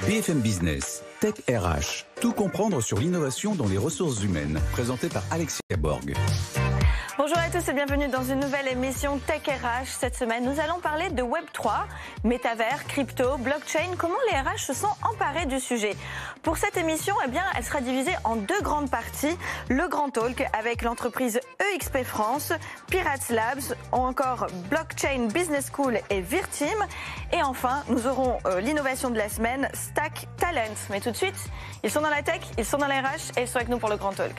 BFM Business, Tech RH, tout comprendre sur l'innovation dans les ressources humaines, présenté par Alexia Borg. Bonjour à tous et bienvenue dans une nouvelle émission Tech RH. Cette semaine, nous allons parler de Web3, métavers, crypto, blockchain, comment les RH se sont emparés du sujet. Pour cette émission, elle sera divisée en deux grandes parties. Le Grand Talk avec l'entreprise EXP France, Pirates Labs, ou encore Blockchain Business School et Virteam. Et enfin, nous aurons l'innovation de la semaine, Stack Talent. Mais tout de suite, ils sont dans la tech, ils sont dans les RH et ils sont avec nous pour le Grand Talk.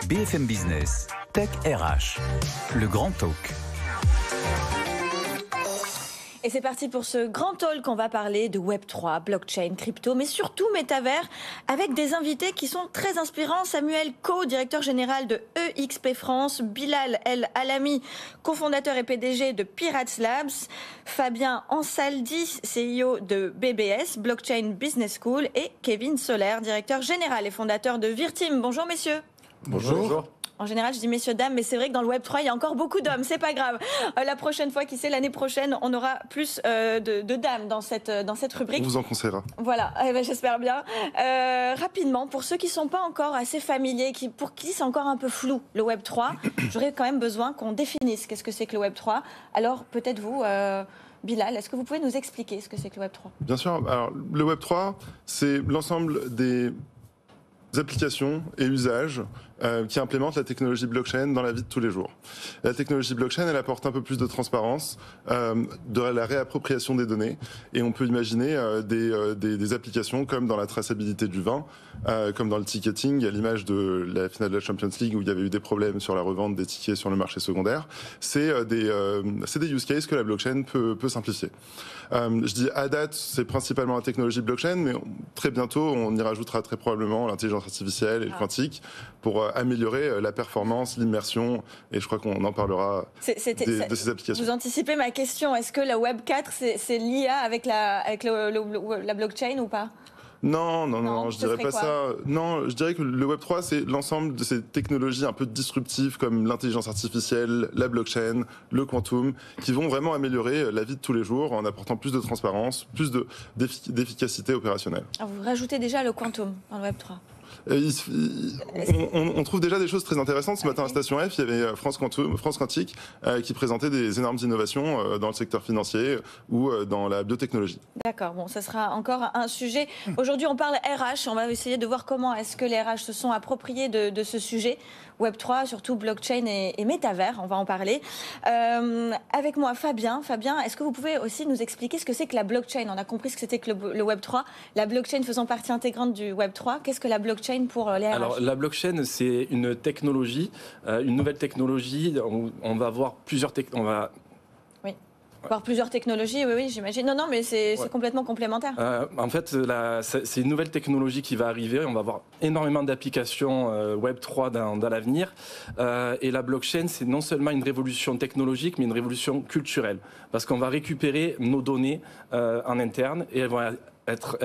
BFM Business, Tech RH, le Grand Talk. Et c'est parti pour ce grand talk. On va parler de Web3, blockchain, crypto, mais surtout métavers, avec des invités qui sont très inspirants. Samuel Co, directeur général de EXP France, Bilal El Alami, cofondateur et PDG de Pirates Labs, Fabien Ansaldi, CEO de BBS, Blockchain Business School, et Kevin Soler, directeur général et fondateur de Virteam. Bonjour messieurs. Bonjour. En général, je dis messieurs, dames, mais c'est vrai que dans le Web3, il y a encore beaucoup d'hommes, c'est pas grave. La prochaine fois, qui sait, l'année prochaine, on aura plus de dames dans cette rubrique. On vous en conseillera. Voilà, j'espère bien. Rapidement, pour ceux qui ne sont pas encore assez familiers, pour qui c'est encore un peu flou, le Web3, j'aurais quand même besoin qu'on définisse qu'est-ce que c'est que le Web3. Alors, peut-être vous... Bilal, est-ce que vous pouvez nous expliquer ce que c'est que le Web3 ? Bien sûr. Alors, le Web3, c'est l'ensemble des applications et usages qui implémentent la technologie blockchain dans la vie de tous les jours. La technologie blockchain, elle apporte un peu plus de transparence, de la réappropriation des données, et on peut imaginer des applications comme dans la traçabilité du vin, comme dans le ticketing, à l'image de la finale de la Champions League où il y avait eu des problèmes sur la revente des tickets sur le marché secondaire. C'est des use cases que la blockchain peut simplifier. Je dis à date, c'est principalement la technologie blockchain, mais très bientôt, on y rajoutera très probablement l'intelligence artificielle et le quantique pour améliorer la performance, l'immersion, et je crois qu'on en parlera de ces applications. Vous anticipez ma question, est-ce que le Web 4, c'est l'IA avec la blockchain ou pas ? Non, je dirais pas ça. Non, je dirais que le Web3, c'est l'ensemble de ces technologies un peu disruptives comme l'intelligence artificielle, la blockchain, le quantum, qui vont vraiment améliorer la vie de tous les jours en apportant plus de transparence, plus d'efficacité opérationnelle. Alors vous rajoutez déjà le quantum dans le Web3 ? On trouve déjà des choses très intéressantes. Ce matin à Station F, il y avait France Quantique qui présentait des énormes innovations dans le secteur financier ou dans la biotechnologie. D'accord, bon, ça sera encore un sujet. Aujourd'hui, on parle RH. On va essayer de voir comment est-ce que les RH se sont appropriés de ce sujet. Web3, surtout blockchain et métavers, on va en parler. Avec moi, Fabien. Fabien, est-ce que vous pouvez aussi nous expliquer ce que c'est que la blockchain ? On a compris ce que c'était que le Web3. La blockchain faisant partie intégrante du Web3. Qu'est-ce que la blockchain pour les RH ? Alors, la blockchain, c'est une technologie, une nouvelle technologie. On va avoir plusieurs Par plusieurs technologies, oui, j'imagine. Non, mais c'est complètement complémentaire. En fait, c'est une nouvelle technologie qui va arriver. On va avoir énormément d'applications Web3 dans l'avenir. Et la blockchain, c'est non seulement une révolution technologique, mais une révolution culturelle. Parce qu'on va récupérer nos données en interne et elles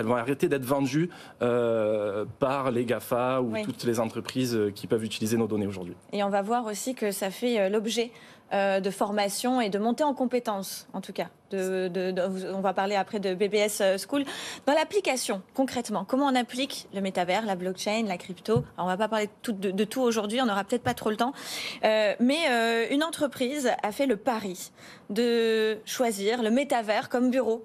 vont arrêter d'être vendues par les GAFA ou toutes les entreprises qui peuvent utiliser nos données aujourd'hui. Et on va voir aussi que ça fait l'objet de formation et de montée en compétences, en tout cas. On va parler après de BBS School. Dans l'application, concrètement, comment on applique le métavers, la blockchain, la crypto ? Alors, on ne va pas parler de tout aujourd'hui, on n'aura peut-être pas trop le temps. Mais une entreprise a fait le pari de choisir le métavers comme bureau,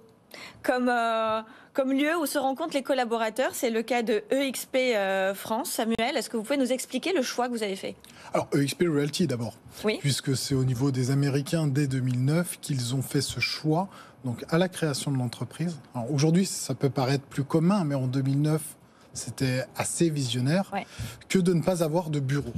comme lieu où se rencontrent les collaborateurs. C'est le cas de EXP France. Samuel, est-ce que vous pouvez nous expliquer le choix que vous avez fait ? Alors, EXP Realty d'abord, puisque c'est au niveau des Américains dès 2009 qu'ils ont fait ce choix, donc à la création de l'entreprise. Alors, aujourd'hui, ça peut paraître plus commun, mais en 2009, c'était assez visionnaire, que de ne pas avoir de bureau.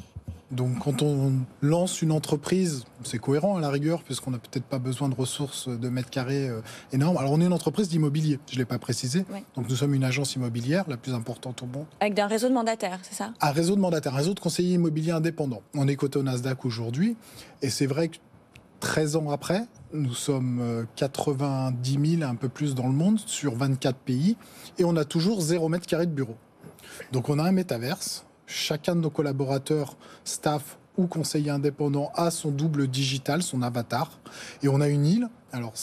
Donc quand on lance une entreprise, c'est cohérent à la rigueur, puisqu'on n'a peut-être pas besoin de ressources de mètres carrés énormes. Alors on est une entreprise d'immobilier, je ne l'ai pas précisé. Donc nous sommes une agence immobilière, la plus importante au monde. Avec un réseau de mandataires, c'est ça ? Un réseau de mandataires, un réseau de conseillers immobiliers indépendants. On est coté au Nasdaq aujourd'hui, et c'est vrai que 13 ans après, nous sommes 90 000, un peu plus dans le monde, sur 24 pays, et on a toujours 0 mètre carré de bureau. Donc on a un métaverse. Chacun de nos collaborateurs, staff, ou conseiller indépendant a son double digital, son avatar. Et on a une île. Alors,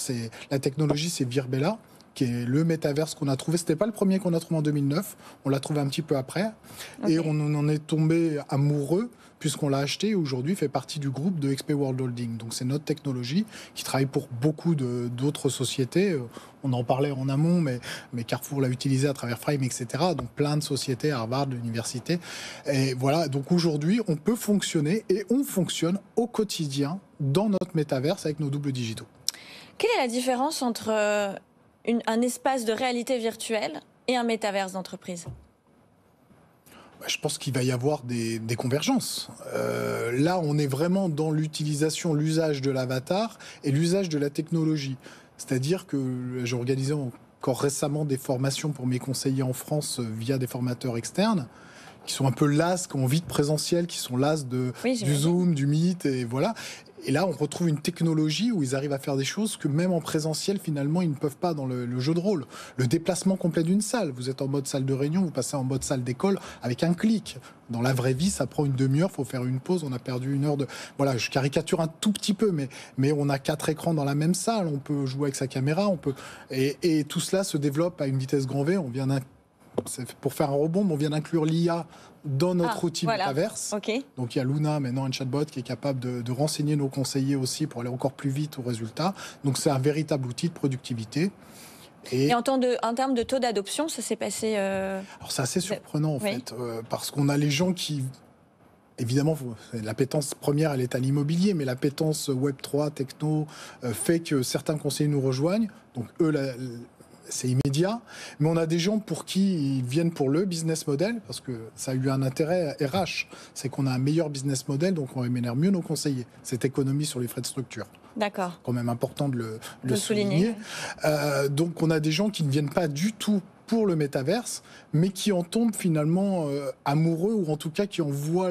la technologie, c'est Virbela, qui est le métaverse qu'on a trouvé. C'était pas le premier qu'on a trouvé en 2009. On l'a trouvé un petit peu après. Okay. Et on en est tombé amoureux puisqu'on l'a acheté et aujourd'hui fait partie du groupe de XP World Holding. Donc c'est notre technologie qui travaille pour beaucoup d'autres sociétés. On en parlait en amont, mais Carrefour l'a utilisé à travers Frame, etc. Donc plein de sociétés, Harvard, l'université. Et voilà, donc aujourd'hui, on peut fonctionner et on fonctionne au quotidien dans notre métaverse avec nos doubles digitaux. Quelle est la différence entre un espace de réalité virtuelle et un métaverse d'entreprise ? Je pense qu'il va y avoir des convergences. Là, on est vraiment dans l'utilisation, l'usage de l'avatar et l'usage de la technologie. C'est-à-dire que j'ai organisé encore récemment des formations pour mes conseillers en France via des formateurs externes qui sont un peu las, qui ont envie de présentiel, qui sont las du Zoom, du Meet, et voilà. Et là, on retrouve une technologie où ils arrivent à faire des choses que même en présentiel, finalement, ils ne peuvent pas dans le jeu de rôle. Le déplacement complet d'une salle. Vous êtes en mode salle de réunion, vous passez en mode salle d'école avec un clic. Dans la vraie vie, ça prend une demi-heure, il faut faire une pause, on a perdu une heure de... Voilà, je caricature un tout petit peu, mais on a 4 écrans dans la même salle, on peut jouer avec sa caméra, et tout cela se développe à une vitesse grand V. Pour faire un rebond, on vient d'inclure l'IA dans notre outil métaverse. Okay. Donc il y a Luna, maintenant un chatbot qui est capable de renseigner nos conseillers aussi pour aller encore plus vite au résultat. Donc c'est un véritable outil de productivité. Et en termes de taux d'adoption, ça s'est passé... Alors c'est assez surprenant en fait, parce qu'on a les gens qui... Évidemment, l'appétence première, elle est à l'immobilier, mais l'appétence Web3, techno, fait que certains conseillers nous rejoignent. Donc eux, c'est immédiat, mais on a des gens pour qui ils viennent pour le business model, parce que ça a eu un intérêt RH, c'est qu'on a un meilleur business model, donc on rémunère mieux nos conseillers. Cette économie sur les frais de structure. D'accord. Quand même important de le souligner. Donc on a des gens qui ne viennent pas du tout pour le métaverse, mais qui en tombent finalement amoureux, ou en tout cas qui en voient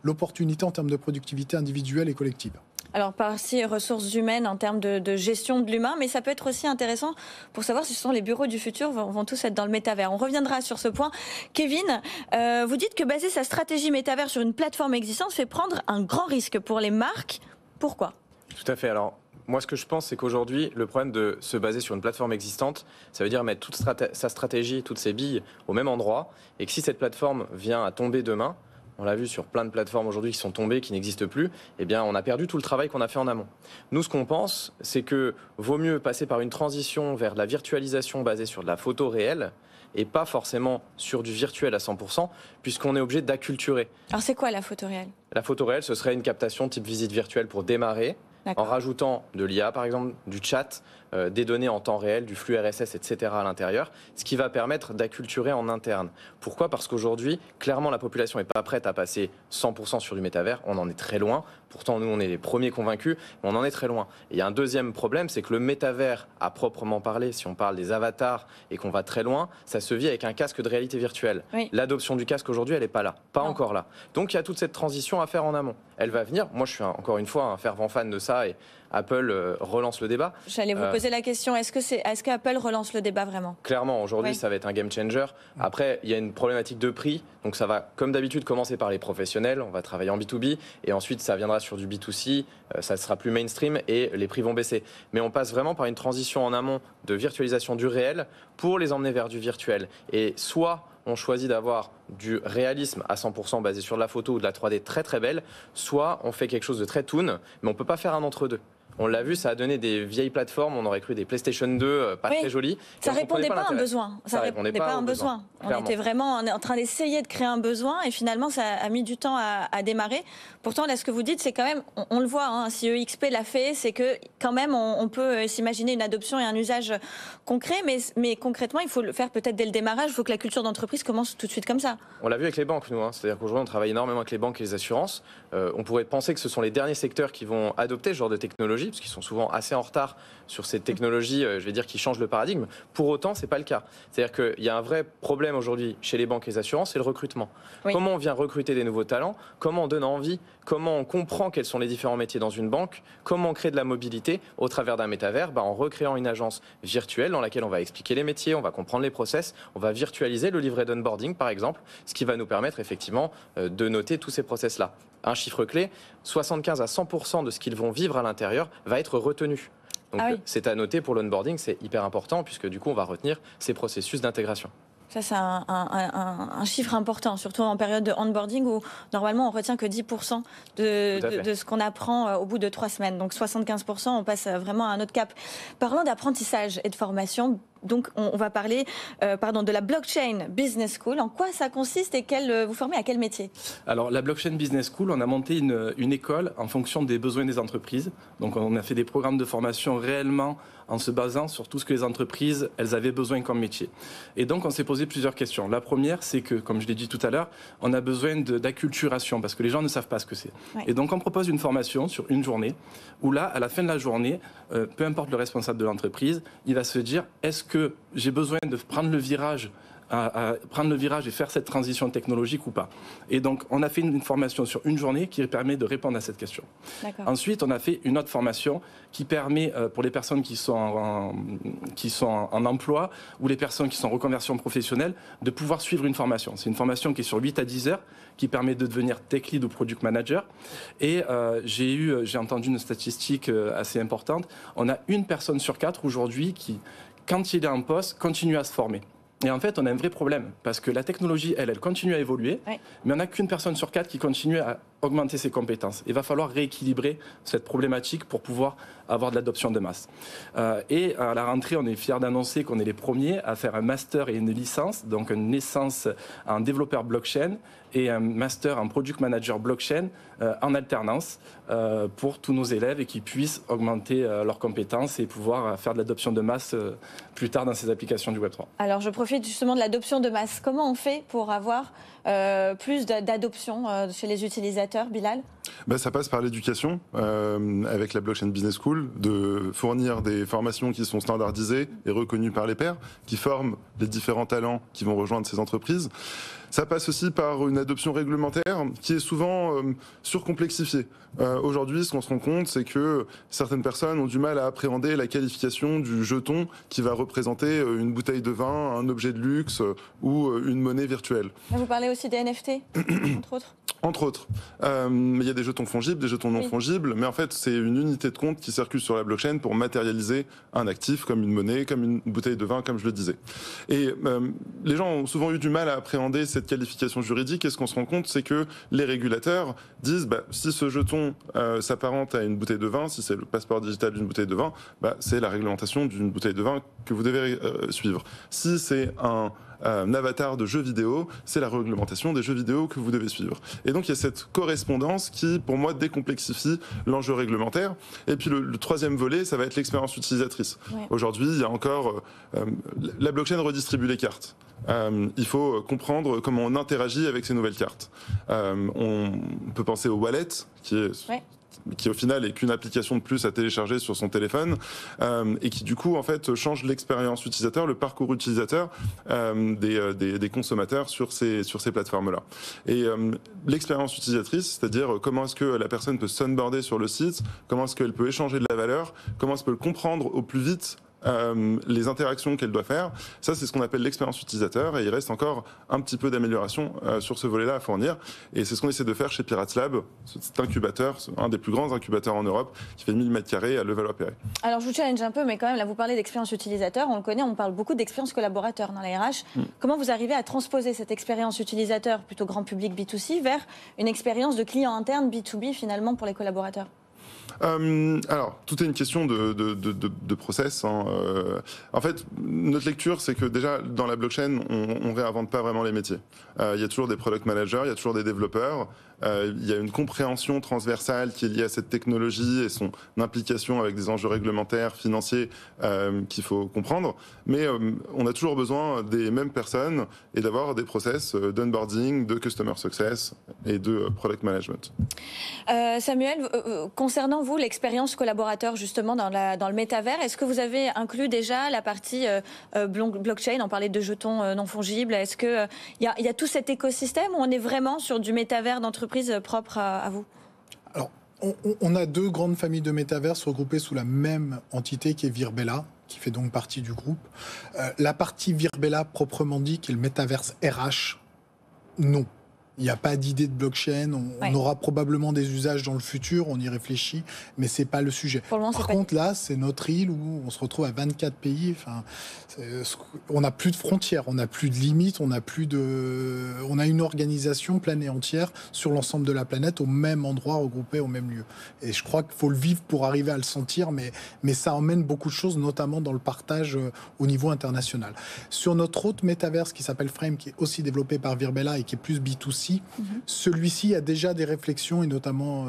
l'opportunité en termes de productivité individuelle et collective. Alors, partie ressources humaines en termes de gestion de l'humain, mais ça peut être aussi intéressant pour savoir si ce sont les bureaux du futur vont tous être dans le métavers. On reviendra sur ce point. Kevin, vous dites que baser sa stratégie métavers sur une plateforme existante fait prendre un grand risque pour les marques. Pourquoi ? Tout à fait. Alors, moi, ce que je pense, c'est qu'aujourd'hui, le problème de se baser sur une plateforme existante, ça veut dire mettre toute sa stratégie, toutes ses billes au même endroit, et que si cette plateforme vient à tomber demain, on l'a vu sur plein de plateformes aujourd'hui qui sont tombées, qui n'existent plus, eh bien, on a perdu tout le travail qu'on a fait en amont. Nous, ce qu'on pense, c'est que vaut mieux passer par une transition vers la virtualisation basée sur de la photo réelle et pas forcément sur du virtuel à 100%, puisqu'on est obligé d'acculturer. Alors, c'est quoi la photo réelle ? La photo réelle, ce serait une captation type visite virtuelle pour démarrer, en rajoutant de l'IA, par exemple, du chat, des données en temps réel, du flux RSS, etc. à l'intérieur, ce qui va permettre d'acculturer en interne. Pourquoi ? Parce qu'aujourd'hui, clairement, la population n'est pas prête à passer 100% sur du métavers. On en est très loin. Pourtant, nous, on est les premiers convaincus, mais on en est très loin. Et il y a un deuxième problème, c'est que le métavers, à proprement parler, si on parle des avatars et qu'on va très loin, ça se vit avec un casque de réalité virtuelle. Oui. L'adoption du casque aujourd'hui, elle n'est pas là, encore là. Donc, il y a toute cette transition à faire en amont. Elle va venir. Moi, je suis encore une fois un fervent fan de ça, et Apple relance le débat. J'allais vous poser la question, est-ce qu'Apple relance le débat vraiment ? Clairement, aujourd'hui, ça va être un game changer. Après, il y a une problématique de prix, donc ça va, comme d'habitude, commencer par les professionnels. On va travailler en B2B, et ensuite, ça viendra sur du B2C, ça sera plus mainstream, et les prix vont baisser. Mais on passe vraiment par une transition en amont de virtualisation du réel pour les emmener vers du virtuel. Et soit on choisit d'avoir du réalisme à 100% basé sur de la photo ou de la 3D très très belle, soit on fait quelque chose de très toon, mais on ne peut pas faire un entre-deux. On l'a vu, ça a donné des vieilles plateformes, on aurait cru des PlayStation 2, pas très jolies. Ça ne répondait pas à un besoin. Ça répondait pas à un besoin. On était vraiment en train d'essayer de créer un besoin, et finalement ça a mis du temps à démarrer. Pourtant, là, ce que vous dites, c'est quand même, on le voit, hein, si EXP l'a fait, c'est que quand même on peut s'imaginer une adoption et un usage concret, mais concrètement, il faut le faire peut-être dès le démarrage, il faut que la culture d'entreprise commence tout de suite comme ça. On l'a vu avec les banques, nous. C'est-à-dire qu'aujourd'hui, on travaille énormément avec les banques et les assurances. On pourrait penser que ce sont les derniers secteurs qui vont adopter ce genre de technologie, parce qu'ils sont souvent assez en retard sur ces technologies, je vais dire, qui changent le paradigme. Pour autant, c'est pas le cas. C'est-à-dire qu'il y a un vrai problème aujourd'hui chez les banques et les assurances, c'est le recrutement. Oui. Comment on vient recruter des nouveaux talents? Comment on donne envie? Comment on comprend quels sont les différents métiers dans une banque? Comment on crée de la mobilité au travers d'un métavers? En recréant une agence virtuelle dans laquelle on va expliquer les métiers, on va comprendre les process, on va virtualiser le livret d'onboarding par exemple, ce qui va nous permettre effectivement de noter tous ces process-là. Un chiffre clé, 75 à 100% de ce qu'ils vont vivre à l'intérieur va être retenu. Donc c'est à noter pour l'onboarding, c'est hyper important puisque du coup on va retenir ces processus d'intégration. Ça, c'est un chiffre important, surtout en période de onboarding où normalement on retient que 10% de ce qu'on apprend au bout de 3 semaines. Donc 75%, on passe vraiment à un autre cap. Parlant d'apprentissage et de formation, donc on va parler de la Blockchain Business School. En quoi ça consiste et vous formez à quel métier? Alors la Blockchain Business School, on a monté une école en fonction des besoins des entreprises. Donc on a fait des programmes de formation réellement en se basant sur tout ce que les entreprises, elles avaient besoin comme métier. Et donc on s'est posé plusieurs questions. La première, c'est que, comme je l'ai dit tout à l'heure, on a besoin d'acculturation parce que les gens ne savent pas ce que c'est. Ouais. Et donc on propose une formation sur une journée où là, à la fin de la journée, peu importe le responsable de l'entreprise, il va se dire, est-ce que j'ai besoin de prendre le virage et faire cette transition technologique ou pas. Et donc, on a fait une formation sur une journée qui permet de répondre à cette question. Ensuite, on a fait une autre formation qui permet, pour les personnes qui sont en emploi ou les personnes qui sont en reconversion professionnelle, de pouvoir suivre une formation. C'est une formation qui est sur 8 à 10 heures, qui permet de devenir tech lead ou product manager. Et j'ai entendu une statistique assez importante. On a 1 personne sur 4 aujourd'hui qui, quand il est en poste, continue à se former. Et en fait, on a un vrai problème, parce que la technologie, elle continue à évoluer, mais on n'a qu'1 personne sur 4 qui continue à augmenter ses compétences. Il va falloir rééquilibrer cette problématique pour pouvoir avoir de l'adoption de masse. Et à la rentrée, on est fiers d'annoncer qu'on est les premiers à faire un master et une licence, donc une licence en développeur blockchain et un master en product manager blockchain en alternance pour tous nos élèves et qui puissent augmenter leurs compétences et pouvoir faire de l'adoption de masse plus tard dans ces applications du Web3. Alors je profite justement de l'adoption de masse. Comment on fait pour avoir plus d'adoption chez les utilisateurs, Bilal? Ça passe par l'éducation, avec la Blockchain Business School, de fournir des formations qui sont standardisées et reconnues par les pairs, qui forment les différents talents qui vont rejoindre ces entreprises. Ça passe aussi par une adoption réglementaire qui est souvent surcomplexifiée. Aujourd'hui, ce qu'on se rend compte, c'est que certaines personnes ont du mal à appréhender la qualification du jeton qui va représenter une bouteille de vin, un objet de luxe ou une monnaie virtuelle. Vous parlez aussi des NFT, entre autres? Entre autres. Il y a des jetons fongibles, des jetons non fongibles, mais en fait, c'est une unité de compte qui circule sur la blockchain pour matérialiser un actif comme une monnaie, comme une bouteille de vin, comme je le disais. Et les gens ont souvent eu du mal à appréhender cette qualification juridique, et ce qu'on se rend compte, c'est que les régulateurs disent si ce jeton s'apparente à une bouteille de vin, si c'est le passeport digital d'une bouteille de vin, c'est la réglementation d'une bouteille de vin que vous devez suivre. Si c'est un avatar de jeu vidéo, c'est la réglementation des jeux vidéo que vous devez suivre. Et donc il y a cette correspondance qui, pour moi, décomplexifie l'enjeu réglementaire. Et puis le troisième volet, ça va être l'expérience utilisatrice. Aujourd'hui, il y a encore... la blockchain redistribue les cartes. Il faut comprendre comment on interagit avec ces nouvelles cartes. On peut penser au wallet, qui au final est qu'une application de plus à télécharger sur son téléphone et qui du coup en fait change l'expérience utilisateur, le parcours utilisateur des consommateurs sur ces plateformes-là. Et l'expérience utilisatrice, c'est-à-dire comment est-ce que la personne peut s'onboarder sur le site, comment est-ce qu'elle peut échanger de la valeur, comment est-ce qu'elle peut comprendre au plus vite les interactions qu'elle doit faire, ça c'est ce qu'on appelle l'expérience utilisateur, et il reste encore un petit peu d'amélioration sur ce volet-là à fournir, et c'est ce qu'on essaie de faire chez Pirates Lab, cet incubateur, un des plus grands incubateurs en Europe, qui fait 1000 m² à Levallois-Perret. Alors je vous challenge un peu, mais quand même là vous parlez d'expérience utilisateur, on le connaît, on parle beaucoup d'expérience collaborateur dans la RH. Comment vous arrivez à transposer cette expérience utilisateur plutôt grand public B2C vers une expérience de client interne B2B finalement pour les collaborateurs? Alors, tout est une question de process. En fait, notre lecture, c'est que déjà, dans la blockchain, on réinvente pas vraiment les métiers. Il y a toujours des product managers, il y a toujours des développeurs. Il y a une compréhension transversale qui est liée à cette technologie et son implication avec des enjeux réglementaires, financiers qu'il faut comprendre. Mais on a toujours besoin des mêmes personnes et d'avoir des process d'onboarding, de customer success et de product management. Samuel, concernant Concernant vous, l'expérience collaborateur justement dans le métavers, est-ce que vous avez inclus déjà la partie blockchain? On parlait de jetons non fongibles. Est-ce qu'il y a tout cet écosystème ou on est vraiment sur du métavers d'entreprise propre à vous? Alors, on a 2 grandes familles de métaverses regroupées sous la même entité qui est Virbela, qui fait donc partie du groupe. La partie Virbela proprement dit, qui est le métaverse RH, non. Il n'y a pas d'idée de blockchain. On aura probablement des usages dans le futur, on y réfléchit, mais c'est pas le sujet. Par contre, là, c'est notre île où on se retrouve à 24 pays. Enfin, on n'a plus de frontières, on n'a plus de limites, on a une organisation pleine et entière sur l'ensemble de la planète, au même endroit, regroupé au même lieu. Et je crois qu'il faut le vivre pour arriver à le sentir, mais ça emmène beaucoup de choses, notamment dans le partage au niveau international. Sur notre autre métaverse qui s'appelle Frame, qui est aussi développé par Virbela et qui est plus B2C, celui-ci a déjà des réflexions, et notamment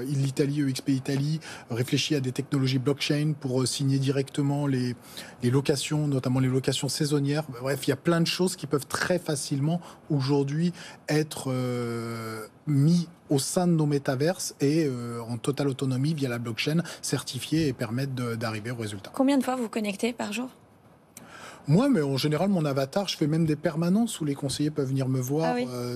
l'Italie, EXP Italie, réfléchit à des technologies blockchain pour signer directement les locations, notamment les locations saisonnières. Bref, il y a plein de choses qui peuvent très facilement aujourd'hui être mis au sein de nos métaverses et en totale autonomie via la blockchain, certifiée et permettre d'arriver au résultat. Combien de fois vous connectez par jour ? Moi, mais en général, mon avatar, je fais même des permanences où les conseillers peuvent venir me voir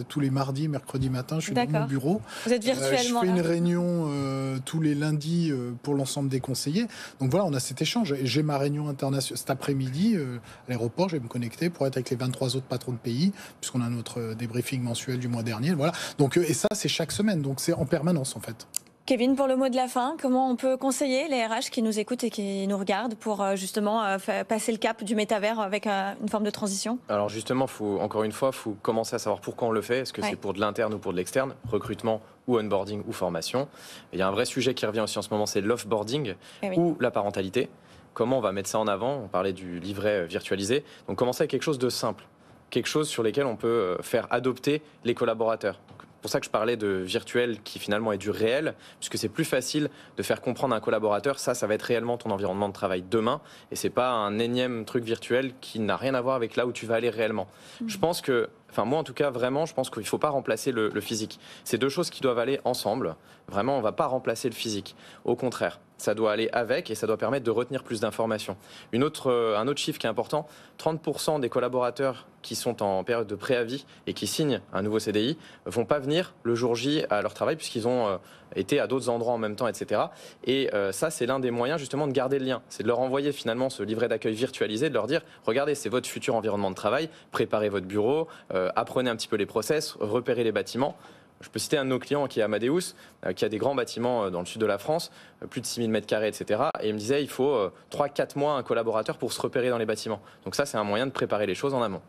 tous les mardis, mercredis matin. Je suis dans mon bureau. Vous êtes virtuellement je fais une réunion tous les lundis pour l'ensemble des conseillers. Donc voilà, on a cet échange. Et j'ai ma réunion internationale cet après-midi à l'aéroport. Je vais me connecter pour être avec les 23 autres patrons de pays, puisqu'on a notre débriefing mensuel du mois dernier. Voilà. Donc, et ça, c'est chaque semaine. Donc c'est en permanence, en fait. Kevin, pour le mot de la fin, comment on peut conseiller les RH qui nous écoutent et qui nous regardent pour justement passer le cap du métavers avec une forme de transition? Alors justement, encore une fois, il faut commencer à savoir pourquoi on le fait. Est-ce que c'est pour de l'interne ou pour de l'externe, recrutement ou onboarding ou formation? Il y a un vrai sujet qui revient aussi en ce moment, c'est l'offboarding ou la parentalité. Comment on va mettre ça en avant? On parlait du livret virtualisé. Donc commencer avec quelque chose de simple, quelque chose sur lequel on peut faire adopter les collaborateurs. C'est pour ça que je parlais de virtuel qui finalement est du réel, puisque c'est plus facile de faire comprendre à un collaborateur, ça va être réellement ton environnement de travail demain, et c'est pas un énième truc virtuel qui n'a rien à voir avec là où tu vas aller réellement. Je pense que, moi en tout cas, vraiment, je pense qu'il ne faut pas remplacer le physique. C'est 2 choses qui doivent aller ensemble. Vraiment, on ne va pas remplacer le physique. Au contraire, ça doit aller avec et ça doit permettre de retenir plus d'informations. Un autre chiffre qui est important, 30% des collaborateurs qui sont en période de préavis et qui signent un nouveau CDI ne vont pas venir le jour J à leur travail puisqu'ils ont été à d'autres endroits en même temps, etc. Et ça, c'est l'un des moyens justement de garder le lien. C'est de leur envoyer finalement ce livret d'accueil virtualisé, de leur dire, regardez, c'est votre futur environnement de travail, préparez votre bureau, apprenez un petit peu les process, repérez les bâtiments. Je peux citer un de nos clients qui est Amadeus, qui a des grands bâtiments dans le sud de la France, plus de 6000 m², etc. Et il me disait, il faut 3-4 mois un collaborateur pour se repérer dans les bâtiments. Donc ça, c'est un moyen de préparer les choses en amont.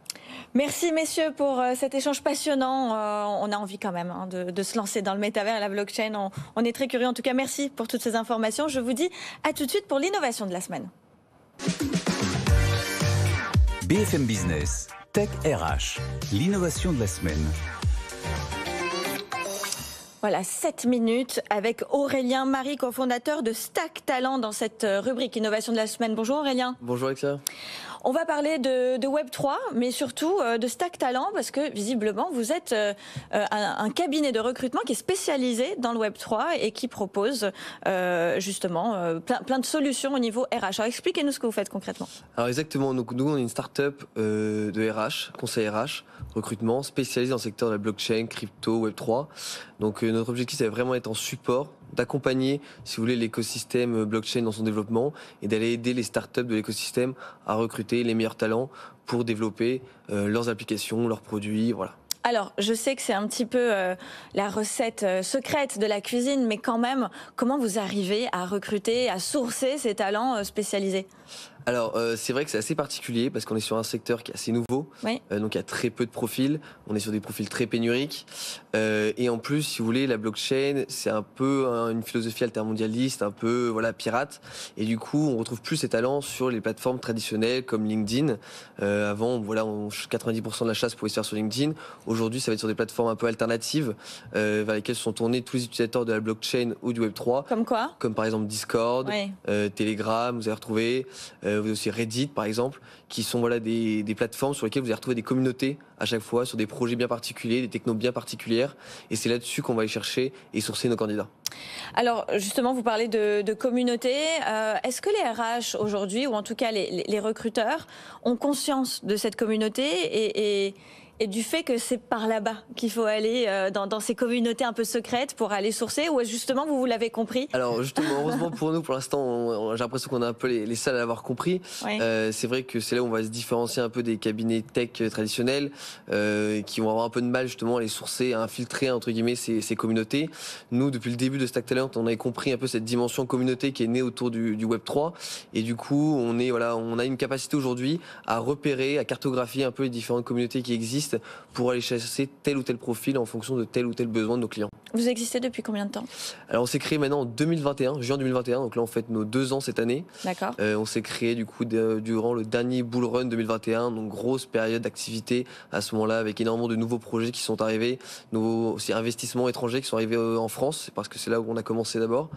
Merci messieurs pour cet échange passionnant. On a envie quand même de se lancer dans le métavers et la blockchain. On est très curieux. En tout cas, merci pour toutes ces informations. Je vous dis à tout de suite pour l'innovation de la semaine. BFM Business, Tech RH, l'innovation de la semaine. Voilà, 7 minutes avec Aurélien Marie, cofondateur de Stack Talent dans cette rubrique Innovation de la semaine. Bonjour Aurélien. Bonjour Alexia. On va parler de Web3, mais surtout de Stack Talent, parce que visiblement, vous êtes un cabinet de recrutement qui est spécialisé dans le Web3 et qui propose justement plein de solutions au niveau RH. Alors expliquez-nous ce que vous faites concrètement. Alors exactement, nous on est une start-up de RH, conseil RH, recrutement, spécialisé dans le secteur de la blockchain, crypto, Web3. Donc notre objectif, c'est vraiment d'être en support, d'accompagner, si vous voulez, l'écosystème blockchain dans son développement et d'aller aider les startups de l'écosystème à recruter les meilleurs talents pour développer leurs applications, leurs produits, voilà. Alors, je sais que c'est un petit peu la recette secrète de la cuisine, mais quand même, comment vous arrivez à recruter, à sourcer ces talents spécialisés ? Alors, c'est vrai que c'est assez particulier parce qu'on est sur un secteur qui est assez nouveau, donc il y a très peu de profils, on est sur des profils très pénuriques, et en plus, si vous voulez, la blockchain, c'est un peu une philosophie altermondialiste, un peu pirate, et du coup, on retrouve plus ces talents sur les plateformes traditionnelles comme LinkedIn. Avant, 90% de la chasse pouvait se faire sur LinkedIn. Aujourd'hui, ça va être sur des plateformes un peu alternatives vers lesquelles sont tournés tous les utilisateurs de la blockchain ou du Web3. Comme quoi? Comme par exemple Discord, Telegram, vous allez retrouver, vous avez aussi Reddit par exemple, qui sont des plateformes sur lesquelles vous allez retrouver des communautés à chaque fois sur des projets bien particuliers, des technos bien particulières. Et c'est là-dessus qu'on va aller chercher et sourcer nos candidats. Alors justement, vous parlez de communauté. Est-ce que les RH aujourd'hui, ou en tout cas les recruteurs, ont conscience de cette communauté et du fait que c'est par là-bas qu'il faut aller dans ces communautés un peu secrètes pour aller sourcer, ou justement vous l'avez compris? Alors justement, heureusement pour nous, pour l'instant, j'ai l'impression qu'on est un peu les seuls à l'avoir compris. Oui. C'est vrai que c'est là où on va se différencier un peu des cabinets tech traditionnels qui vont avoir un peu de mal justement à les sourcer, à infiltrer entre guillemets ces communautés. Nous, depuis le début de Stack Talent, on avait compris un peu cette dimension communauté qui est née autour du Web3, et du coup on a une capacité aujourd'hui à repérer, à cartographier un peu les différentes communautés qui existent pour aller chasser tel ou tel profil en fonction de tel ou tel besoin de nos clients. Vous existez depuis combien de temps? Alors on s'est créé maintenant en 2021, juin 2021, donc là on fête nos 2 ans cette année. D'accord. On s'est créé du coup durant le dernier Bull Run 2021, donc grosse période d'activité à ce moment-là, avec énormément de nouveaux projets qui sont arrivés, nouveaux aussi investissements étrangers qui sont arrivés en France, parce que c'est là où on a commencé d'abord.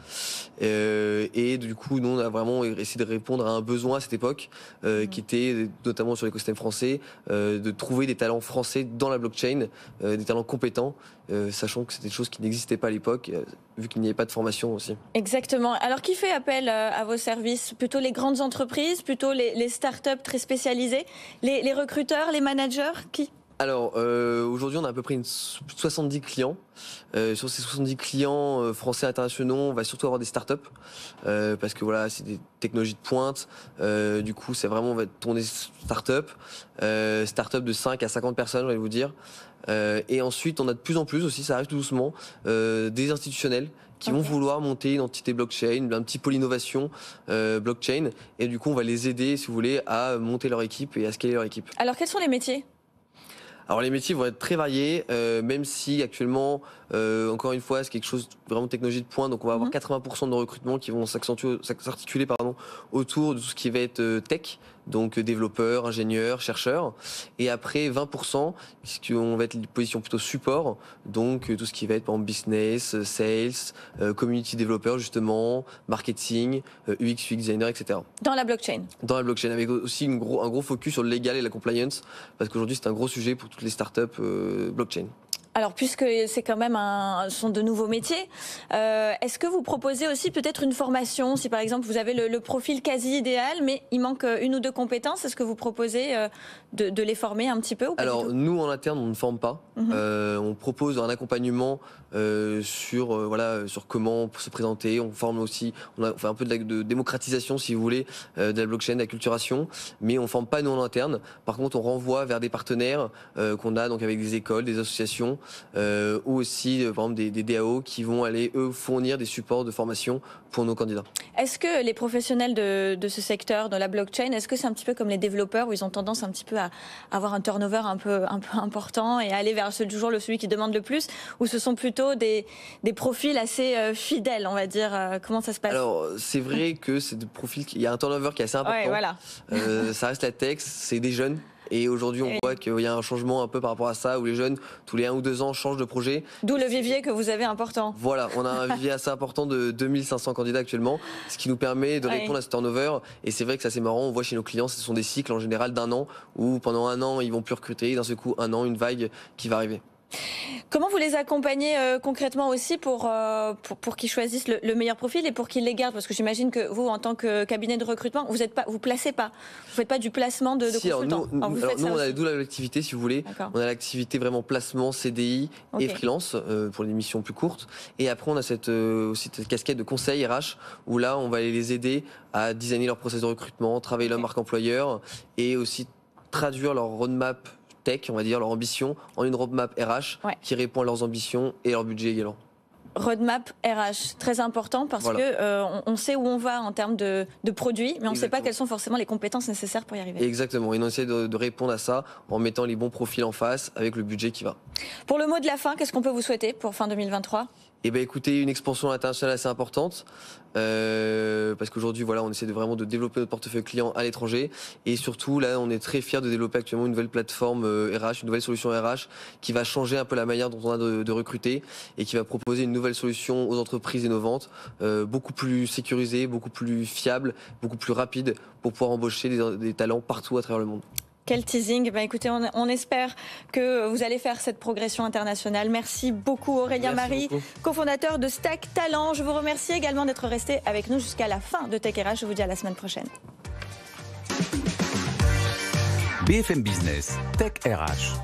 Et du coup nous on a vraiment essayé de répondre à un besoin à cette époque, qui était notamment sur l'écosystème français, de trouver des talents français dans la blockchain, des talents compétents, sachant que c'était des choses qui n'existaient pas à l'époque, vu qu'il n'y avait pas de formation aussi. Exactement. Alors qui fait appel à vos services? Plutôt les grandes entreprises, plutôt les startups très spécialisées, les recruteurs, les managers, qui? Alors aujourd'hui on a à peu près 70 clients. Sur ces 70 clients français internationaux, on va surtout avoir des startups parce que voilà, c'est des technologies de pointe. Du coup, c'est vraiment, on va tourner startup de 5 à 50 personnes, je vais vous dire. Et ensuite, on a de plus en plus aussi, ça arrive tout doucement, des institutionnels qui vont vouloir monter une entité blockchain, un petit pôle innovation blockchain. Et du coup, on va les aider, si vous voulez, à monter leur équipe et à scaler leur équipe. Alors, quels sont les métiers ? Alors les métiers vont être très variés, même si actuellement, encore une fois, c'est quelque chose de vraiment technologie de pointe, donc on va avoir 80% de nos recrutements qui vont s'articuler autour de tout ce qui va être tech, donc développeurs, ingénieurs, chercheurs, et après 20% qui vont être des positions plutôt support, donc tout ce qui va être par exemple business, sales, community developer justement, marketing, UX, UX designer, etc. Dans la blockchain. Dans la blockchain, avec aussi un gros focus sur le légal et la compliance, parce qu'aujourd'hui c'est un gros sujet pour toutes les startups blockchain. Alors, puisque c'est quand même sont de nouveaux métiers, est-ce que vous proposez aussi peut-être une formation? Si par exemple vous avez le profil quasi idéal, mais il manque 1 ou 2 compétences, est-ce que vous proposez de les former un petit peu ou pas? Alors nous en interne on ne forme pas. On propose un accompagnement sur comment se présenter. On forme aussi, on fait un peu de démocratisation si vous voulez de la blockchain, de la culturation, mais on forme pas nous en interne. Par contre on renvoie vers des partenaires qu'on a donc avec des écoles, des associations. Ou aussi par exemple des DAO qui vont aller eux fournir des supports de formation pour nos candidats. Est-ce que les professionnels de ce secteur, de la blockchain, est-ce que c'est un petit peu comme les développeurs où ils ont tendance un petit peu à avoir un turnover un peu important et à aller vers celui qui demande le plus, ou ce sont plutôt des profils assez fidèles, on va dire? Comment ça se passe? Alors c'est vrai que c'est des profils, il y a un turnover qui est assez important. Ouais, voilà. Ça reste la tech, c'est des jeunes. Et aujourd'hui, on voit qu'il y a un changement un peu par rapport à ça, où les jeunes, tous les 1 ou 2 ans, changent de projet. D'où le vivier que vous avez important. Voilà, on a un vivier assez important de 2500 candidats actuellement, ce qui nous permet de répondre à ce turnover. Et c'est vrai que ça, c'est marrant, on voit chez nos clients, ce sont des cycles en général d'1 an, où pendant 1 an, ils vont plus recruter, et d'un seul coup, 1 an, une vague qui va arriver. Comment vous les accompagnez concrètement aussi pour qu'ils choisissent le meilleur profil et pour qu'ils les gardent? Parce que j'imagine que vous, en tant que cabinet de recrutement, vous placez pas, vous faites pas du placement de consultants. Nous, on a d'où l'activité, si vous voulez. On a l'activité vraiment placement, CDI et freelance pour les missions plus courtes. Et après, on a aussi cette casquette de conseil RH où là, on va les aider à designer leur process de recrutement, travailler leur marque employeur et aussi traduire leur roadmap tech, on va dire, leur ambition, en une roadmap RH qui répond à leurs ambitions et leur budget également. Roadmap RH, très important parce que on sait où on va en termes de produits, mais on ne sait pas quelles sont forcément les compétences nécessaires pour y arriver. Exactement, et on essaie de répondre à ça en mettant les bons profils en face avec le budget qui va. Pour le mot de la fin, qu'est-ce qu'on peut vous souhaiter pour fin 2023 ? Eh ben écoutez, une expansion internationale assez importante, parce qu'aujourd'hui, voilà, on essaie vraiment de développer notre portefeuille client à l'étranger, et surtout, là, on est très fiers de développer actuellement une nouvelle plateforme RH, une nouvelle solution RH, qui va changer un peu la manière dont on a de recruter, et qui va proposer une nouvelle solution aux entreprises innovantes, beaucoup plus sécurisée, beaucoup plus fiable, beaucoup plus rapide, pour pouvoir embaucher des talents partout à travers le monde. Quel teasing. Écoutez, on espère que vous allez faire cette progression internationale. Merci beaucoup Aurélien Marie, cofondateur de Stack Talent. Je vous remercie également d'être resté avec nous jusqu'à la fin de Tech RH. Je vous dis à la semaine prochaine. BFM Business, Tech RH.